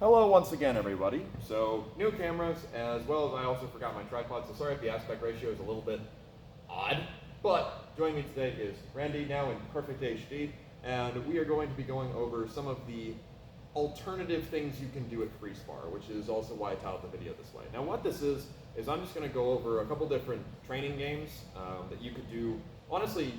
Hello once again, everybody. So, new cameras, as well as I also forgot my tripod, so sorry if the aspect ratio is a little bit odd. But joining me today is Randy, now in perfect HD, and we are going to be going over some of the alternative things you can do at FreeSpar, which is also why I titled the video this way. Now what this is I'm just going to go over a couple different training games that you could do. Honestly,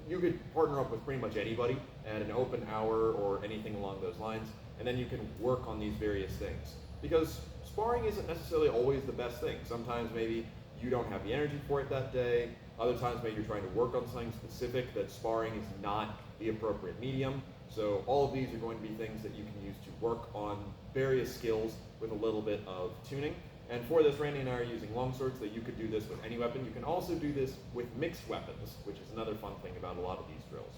you could partner up with pretty much anybody at an open hour or anything along those lines, and then you can work on these various things. Because sparring isn't necessarily always the best thing. Sometimes maybe you don't have the energy for it that day. Other times maybe you're trying to work on something specific that sparring is not the appropriate medium. So all of these are going to be things that you can use to work on various skills with a little bit of tuning. And for this, Randy and I are using longswords, so you could do this with any weapon. You can also do this with mixed weapons, which is another fun thing about a lot of these drills.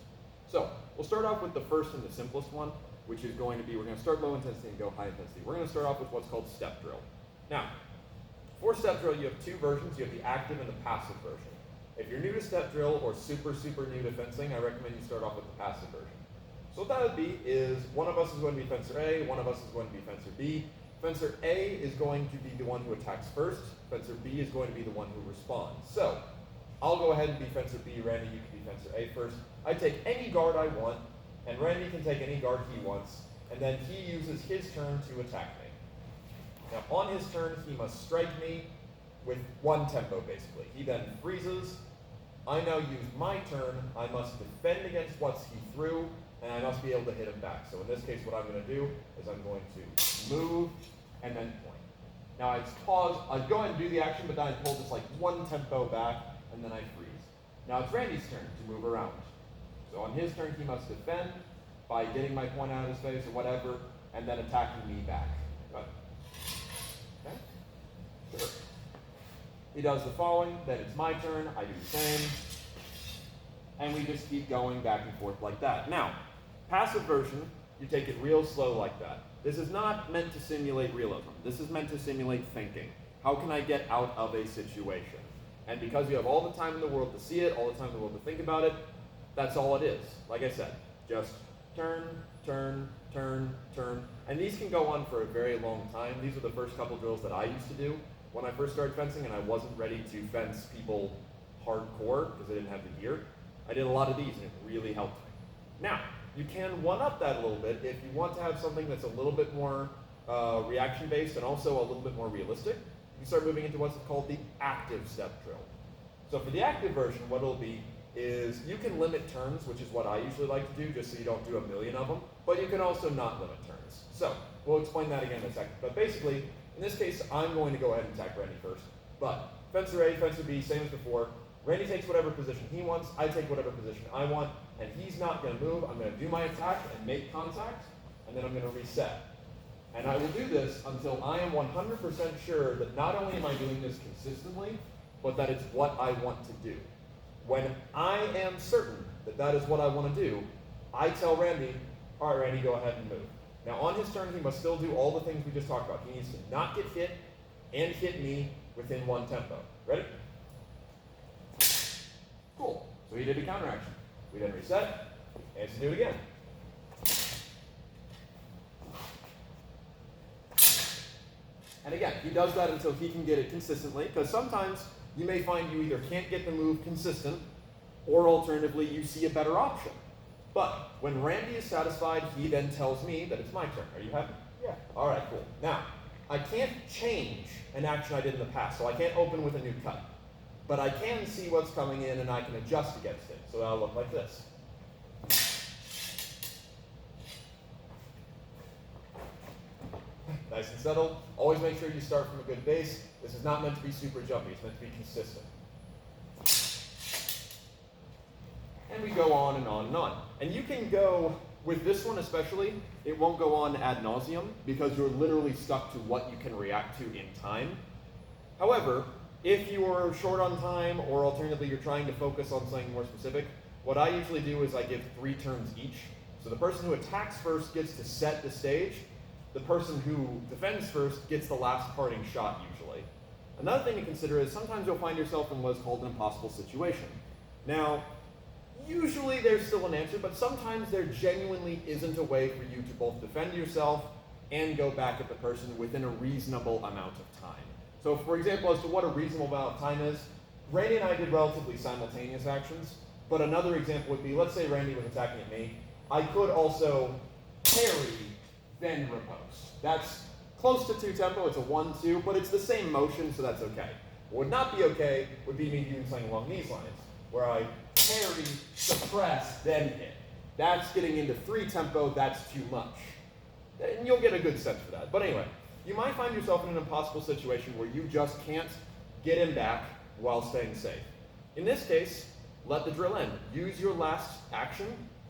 So we'll start off with the first and the simplest one, which is going to be, we're going to start low intensity and go high intensity. We're going to start off with what's called step drill. Now, for step drill, you have two versions. You have the active and the passive version. If you're new to step drill or super new to fencing, I recommend you start off with the passive version. So what that would be is one of us is going to be fencer A, one of us is going to be fencer B. Fencer A is going to be the one who attacks first. Fencer B is going to be the one who responds. So I'll go ahead and be fencer B. Randy, you can be fencer A first. I take any guard I want, and Randy can take any guard he wants, and then he uses his turn to attack me. Now on his turn, he must strike me with one tempo, basically. He then freezes. I now use my turn. I must defend against what he threw, and I must be able to hit him back. So in this case, what I'm going to do is I'm going to move and then point. Now I pause, I go ahead and do the action, but then I pull just like one tempo back, and then I freeze. Now it's Randy's turn to move around. So on his turn, he must defend by getting my point out of his face or whatever, and then attacking me back. Okay? Sure. He does the following, then it's my turn, I do the same, and we just keep going back and forth like that. Now, passive version, you take it real slow like that. This is not meant to simulate realism. This is meant to simulate thinking. How can I get out of a situation? And because you have all the time in the world to see it, all the time in the world to think about it, that's all it is. Like I said, just turn, turn, turn, turn. And these can go on for a very long time. These are the first couple drills that I used to do when I first started fencing and I wasn't ready to fence people hardcore because I didn't have the gear. I did a lot of these and it really helped me. Now, you can one-up that a little bit if you want to have something that's a little bit more reaction-based and also a little bit more realistic. You start moving into what's called the active step drill. So for the active version, what it'll be is you can limit turns, which is what I usually like to do, just so you don't do a million of them, but you can also not limit turns. So we'll explain that again in a second. But basically, in this case, I'm going to go ahead and attack Randy first. But fencer A, fencer B, same as before. Randy takes whatever position he wants, I take whatever position I want, and he's not going to move. I'm going to do my attack and make contact, and then I'm going to reset. And I will do this until I am 100% sure that not only am I doing this consistently, but that it's what I want to do. When I am certain that that is what I want to do, I tell Randy, all right, Randy, go ahead and move. Now on his turn, he must still do all the things we just talked about. He needs to not get hit and hit me within one tempo. Ready? Cool. So he did a counteraction. We then reset, and to do it again. And again, he does that until he can get it consistently, because sometimes you may find you either can't get the move consistent, or alternatively, you see a better option. But when Randy is satisfied, he then tells me that it's my turn. Are you happy? Yeah. All right, cool. Now, I can't change an action I did in the past, so I can't open with a new cut. But I can see what's coming in, and I can adjust against it. So that'll look like this. Nice and settled. Always make sure you start from a good base. This is not meant to be super jumpy. It's meant to be consistent. And we go on and on and on. And you can go, with this one especially, it won't go on ad nauseum because you're literally stuck to what you can react to in time. However, if you are short on time or alternatively you're trying to focus on something more specific, what I usually do is I give 3 turns each. So the person who attacks first gets to set the stage. The person who defends first gets the last parting shot usually. Another thing to consider is sometimes you'll find yourself in what's called an impossible situation. Now, usually there's still an answer, but sometimes there genuinely isn't a way for you to both defend yourself and go back at the person within a reasonable amount of time. So for example, as to what a reasonable amount of time is, Randy and I did relatively simultaneous actions, but another example would be, let's say Randy was attacking at me, I could also parry, then riposte. That's close to 2-tempo, it's a 1-2, but it's the same motion, so that's okay. What would not be okay would be me doing something along these lines, where I parry, suppress, then hit. That's getting into 3-tempo, that's too much. And you'll get a good sense for that. But anyway, you might find yourself in an impossible situation where you just can't get him back while staying safe. In this case, let the drill end. Use your last action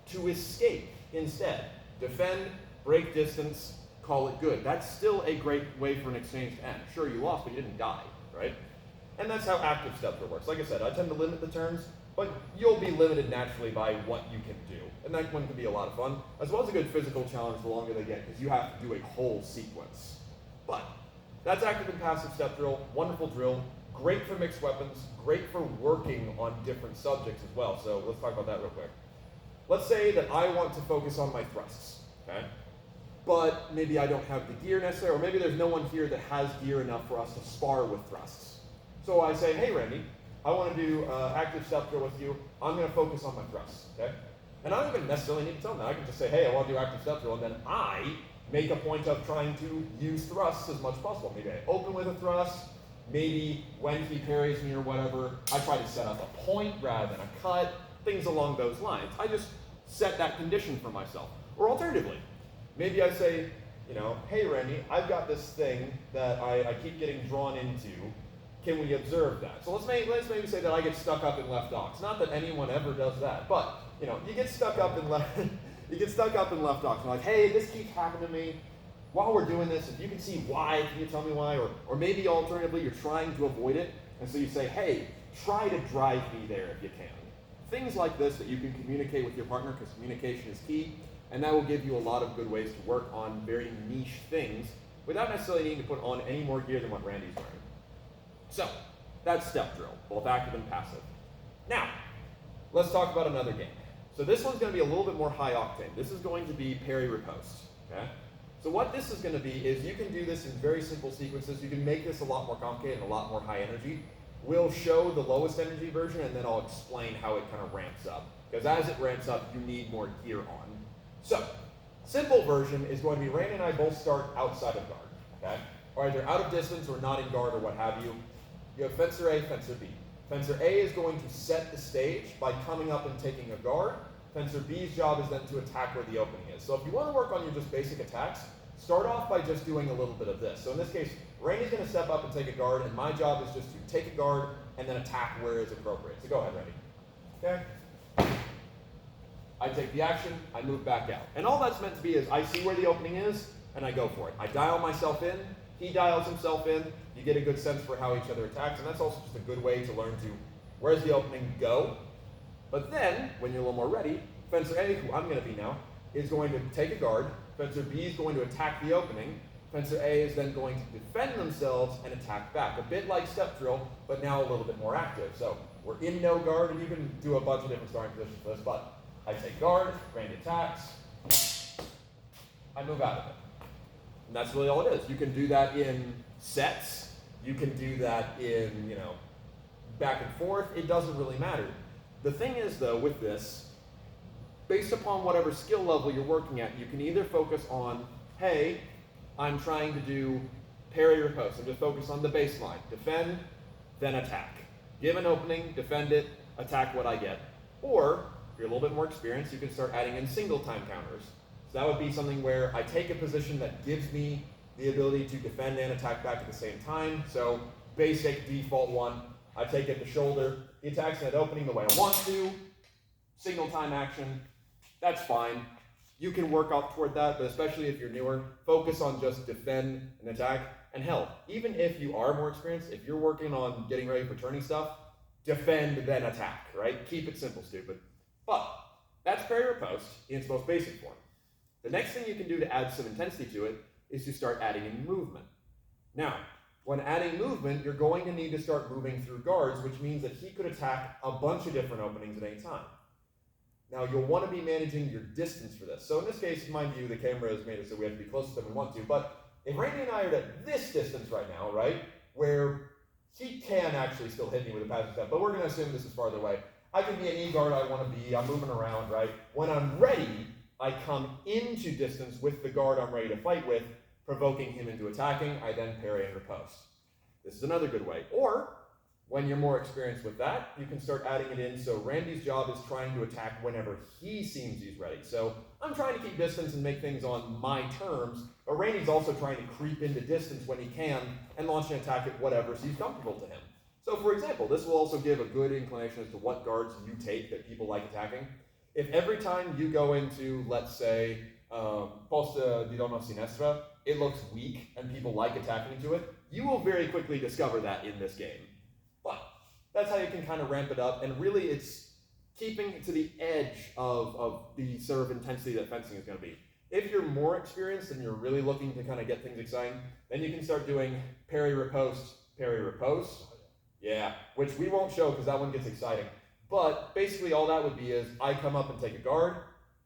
to escape instead. Defend, break distance, call it good. That's still a great way for an exchange to end. Sure, you lost, but you didn't die, right? And that's how active step drill works. Like I said, I tend to limit the turns, but you'll be limited naturally by what you can do. And that one can be a lot of fun, as well as a good physical challenge the longer they get, because you have to do a whole sequence. But that's active and passive step drill, wonderful drill, great for mixed weapons, great for working on different subjects as well. So let's talk about that real quick. Let's say that I want to focus on my thrusts, okay? But maybe I don't have the gear necessary, or maybe there's no one here that has gear enough for us to spar with thrusts. So I say, hey Randy, I want to do active step drill with you. I'm going to focus on my thrusts, okay? And I don't even necessarily need to tell them that. I can just say, hey, I want to do active step drill, and then I make a point of trying to use thrusts as much as possible. Maybe I open with a thrust. Maybe when he parries me or whatever, I try to set up a point rather than a cut, things along those lines. I just set that condition for myself. Or alternatively, maybe I say, you know, hey Randy, I've got this thing that I keep getting drawn into. Can we observe that? So let's maybe say that I get stuck up in left ox. Not that anyone ever does that, but you know, you get stuck up in left ox. And like, hey, this keeps happening to me. While we're doing this, if you can see why, can you tell me why? Or maybe alternatively, you're trying to avoid it, and so you say, hey, try to drive me there if you can. Things like this that you can communicate with your partner, because communication is key, and that will give you a lot of good ways to work on very niche things without necessarily needing to put on any more gear than what Randy's wearing. So, that's step drill, both active and passive. Now, let's talk about another game. So this one's going to be a little bit more high octane. This is going to be parry riposte, okay? So what this is going to be is you can do this in very simple sequences. You can make this a lot more complicated and a lot more high energy. We'll show the lowest energy version, and then I'll explain how it kind of ramps up. Because as it ramps up, you need more gear on. So, simple version is going to be Randy and I both start outside of guard, okay? Or either out of distance or not in guard or what have you. You have fencer A, fencer B. Fencer A is going to set the stage by coming up and taking a guard. Fencer B's job is then to attack where the opening is. So if you want to work on your just basic attacks, start off by just doing a little bit of this. So in this case, Randy's going to step up and take a guard, and my job is just to take a guard and then attack where is appropriate. So go ahead, Randy. Okay? I take the action, I move back out. And all that's meant to be is I see where the opening is, and I go for it. I dial myself in, he dials himself in, you get a good sense for how each other attacks, and that's also just a good way to learn to where's the opening go. But then, when you're a little more ready, Fencer A, who I'm going to be now, is going to take a guard, Fencer B is going to attack the opening, Fencer A is then going to defend themselves and attack back. A bit like step drill, but now a little bit more active. So we're in no guard, and you can do a bunch of different starting positions for this, but I take guard, Randy attacks, I move out of it. And that's really all it is. You can do that in sets, you can do that in, you know, back and forth, it doesn't really matter. The thing is though, with this, based upon whatever skill level you're working at, you can either focus on, hey, I'm trying to do parry riposte. I'm just focused on the baseline. Defend, then attack. Give an opening, defend it, attack what I get. Or, if you're a little bit more experienced, you can start adding in single time counters. So that would be something where I take a position that gives me the ability to defend and attack back at the same time. So, basic default one, I take it the shoulder, he attacks that opening the way I want to, single time action, that's fine. You can work up toward that, but especially if you're newer, focus on just defend and attack. And hell, even if you are more experienced, if you're working on getting ready for tourney stuff, defend then attack, right? Keep it simple, stupid. But that's parry riposte in its most basic form. The next thing you can do to add some intensity to it is to start adding in movement. Now, when adding movement, you're going to need to start moving through guards, which means that he could attack a bunch of different openings at any time. Now you'll want to be managing your distance for this. So in this case, mind you, the camera is made it so we have to be closer than we want to, but if Randy and I are at this distance right now, right, where he can actually still hit me with a passive step, but we're going to assume this is farther away. I can be an E-guard I want to be, I'm moving around, right? When I'm ready, I come into distance with the guard I'm ready to fight with, provoking him into attacking, I then parry and riposte. This is another good way. Or, when you're more experienced with that, you can start adding it in. So Randy's job is trying to attack whenever he seems he's ready. So I'm trying to keep distance and make things on my terms, but Randy's also trying to creep into distance when he can and launch an attack at whatever seems comfortable to him. So for example, this will also give a good inclination as to what guards you take that people like attacking. If every time you go into, let's say, Posta di Donna Sinistra, it looks weak and people like attacking into it, you will very quickly discover that in this game. But that's how you can kind of ramp it up, and really it's keeping to the edge of the sort of intensity that fencing is going to be. If you're more experienced and you're really looking to kind of get things exciting, then you can start doing parry riposte, yeah, which we won't show because that one gets exciting. But basically all that would be is I come up and take a guard,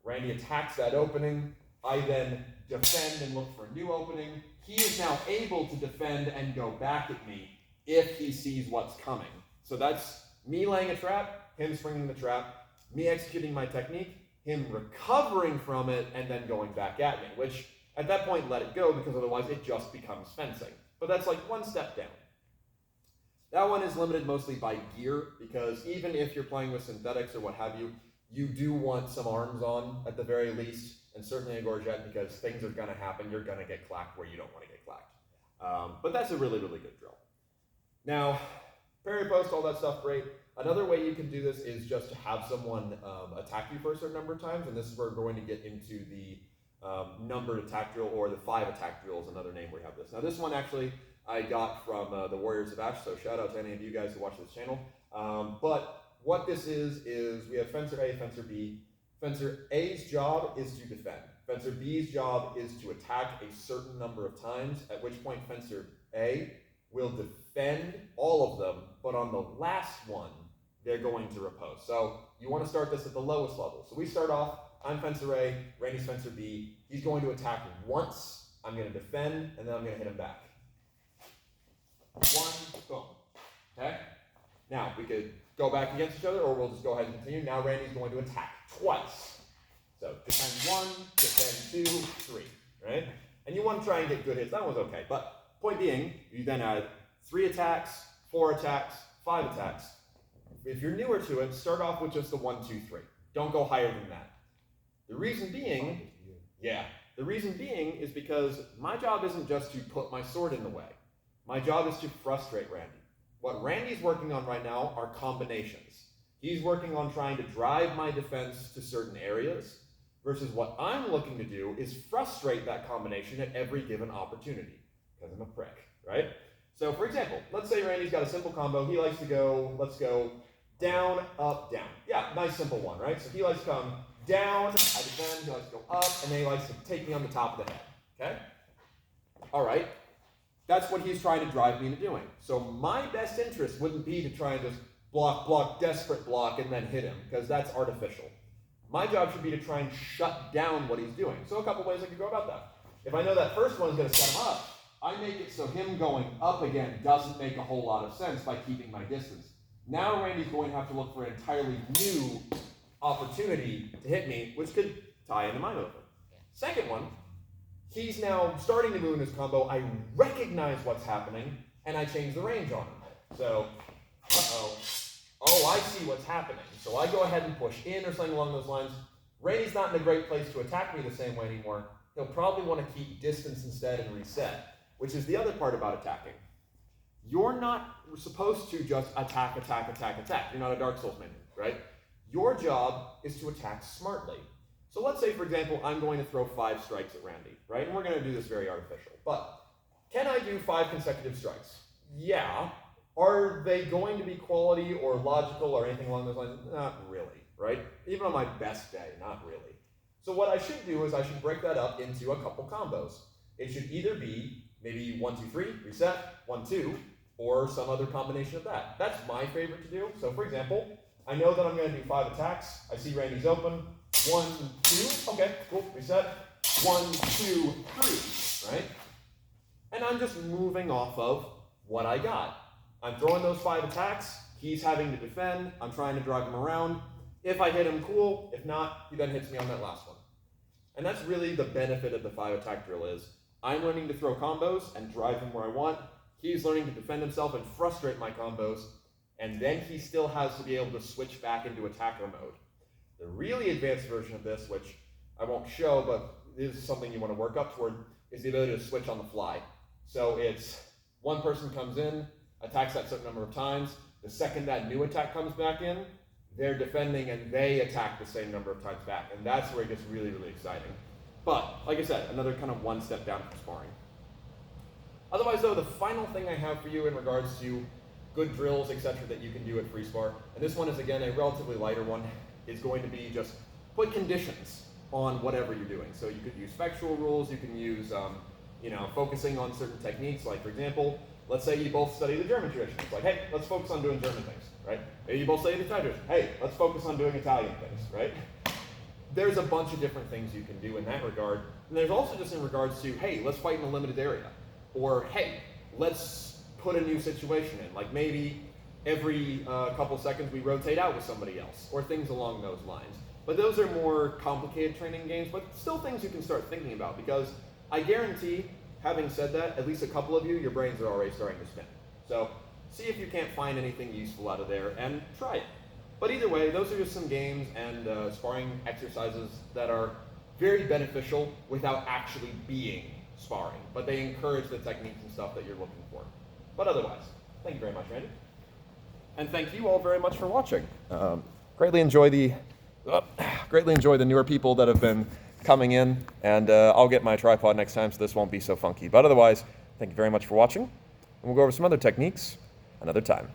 Randy attacks that opening, I then defend and look for a new opening. He is now able to defend and go back at me if he sees what's coming. So that's me laying a trap, him springing the trap, me executing my technique, him recovering from it, and then going back at me, which at that point let it go because otherwise it just becomes fencing. But that's like one step down. That one is limited mostly by gear because even if you're playing with synthetics or what have you, you do want some arms on at the very least, and certainly a gorget because things are going to happen. You're going to get clacked where you don't want to get clacked. But that's a really, really good drill. Now, parry post, all that stuff, great. Another way you can do this is just to have someone attack you for a certain number of times, and this is where we're going to get into the numbered attack drill, or the 5 attack drill is another name we have this. Now this one actually I got from the Warriors of Ash, so shout out to any of you guys who watch this channel. But what this is we have Fencer A, Fencer B. Fencer A's job is to defend. Fencer B's job is to attack a certain number of times, at which point Fencer A will defend all of them, but on the last one, they're going to riposte. So you want to start this at the lowest level. So we start off, I'm Fencer A, Randy's Fencer B. He's going to attack once, I'm going to defend, and then I'm going to hit him back. 1, boom. Okay? Now, we could go back against each other, or we'll just go ahead and continue. Now Randy's going to attack twice. So defend 1, defend 2, 3, right? And you want to try and get good hits. That one's okay. But point being, you then add 3 attacks, 4 attacks, 5 attacks. If you're newer to it, start off with just the 1, 2, 3. Don't go higher than that. The reason being, the reason being is because my job isn't just to put my sword in the way. My job is to frustrate Randy. What Randy's working on right now are combinations. He's working on trying to drive my defense to certain areas, versus what I'm looking to do is frustrate that combination at every given opportunity, because I'm a prick, right? So for example, let's say Randy's got a simple combo. He likes to go, let's go down, up, down. Yeah, nice simple one, right? So he likes to come down, I defend, he likes to go up, and then he likes to take me on the top of the head, okay? All right. That's what he's trying to drive me into doing. So my best interest wouldn't be to try and just block, desperate block, and then hit him, because that's artificial. My job should be to try and shut down what he's doing. So a couple ways I could go about that. If I know that first one is going to set him up, I make it so him going up again doesn't make a whole lot of sense by keeping my distance. Now Randy's going to have to look for an entirely new opportunity to hit me, which could tie into my movement. Second one, he's now starting to move in his combo. I recognize what's happening, and I change the range on him. So, oh, I see what's happening. So I go ahead and push in or something along those lines. Randy's not in a great place to attack me the same way anymore. He'll probably want to keep distance instead and reset, which is the other part about attacking. You're not supposed to just attack. You're not a Dark Souls minion, right? Your job is to attack smartly. So let's say, for example, I'm going to throw 5 strikes at Randy, right? And we're going to do this very artificial. But can I do 5 consecutive strikes? Yeah. Are they going to be quality or logical or anything along those lines? Not really, right? Even on my best day, not really. So what I should do is I should break that up into a couple combos. It should either be maybe 1, 2, 3, reset, 1, 2, or some other combination of that. That's my favorite to do. So for example, I know that I'm going to do 5 attacks. I see Randy's open. 1, 2. Okay, cool. Reset. 1, 2, 3. Right? And I'm just moving off of what I got. I'm throwing those 5 attacks. He's having to defend. I'm trying to drive him around. If I hit him, cool. If not, he then hits me on that last one. And that's really the benefit of the 5 attack drill is I'm learning to throw combos and drive him where I want. He's learning to defend himself and frustrate my combos. And then he still has to be able to switch back into attacker mode. The really advanced version of this, which I won't show, but this is something you want to work up toward, is the ability to switch on the fly. So it's one person comes in, attacks that certain number of times. The second that new attack comes back in, they're defending and they attack the same number of times back. And that's where it gets really, really exciting. But, like I said, another kind of one step down from sparring. Otherwise, though, the final thing I have for you in regards to good drills, etc., that you can do at free spar, and this one is, again, a relatively lighter one, is going to be just put conditions on whatever you're doing. So you could use factual rules, you can use, focusing on certain techniques, like, for example, let's say you both study the German tradition. It's like, hey, let's focus on doing German things, right? Maybe you both study the Italian tradition. Hey, let's focus on doing Italian things, right? There's a bunch of different things you can do in that regard. And there's also just in regards to, hey, let's fight in a limited area. Or, hey, let's put a new situation in. Like maybe every couple seconds we rotate out with somebody else, or things along those lines. But those are more complicated training games, but still things you can start thinking about, because I guarantee, having said that, at least a couple of you, your brains are already starting to spin. So see if you can't find anything useful out of there and try it. But either way, those are just some games and sparring exercises that are very beneficial without actually being sparring, but they encourage the techniques and stuff that you're looking for. But otherwise, thank you very much, Randy. And thank you all very much for watching. Greatly enjoy the newer people that have been coming in, and I'll get my tripod next time so this won't be so funky. But otherwise, thank you very much for watching, and we'll go over some other techniques another time.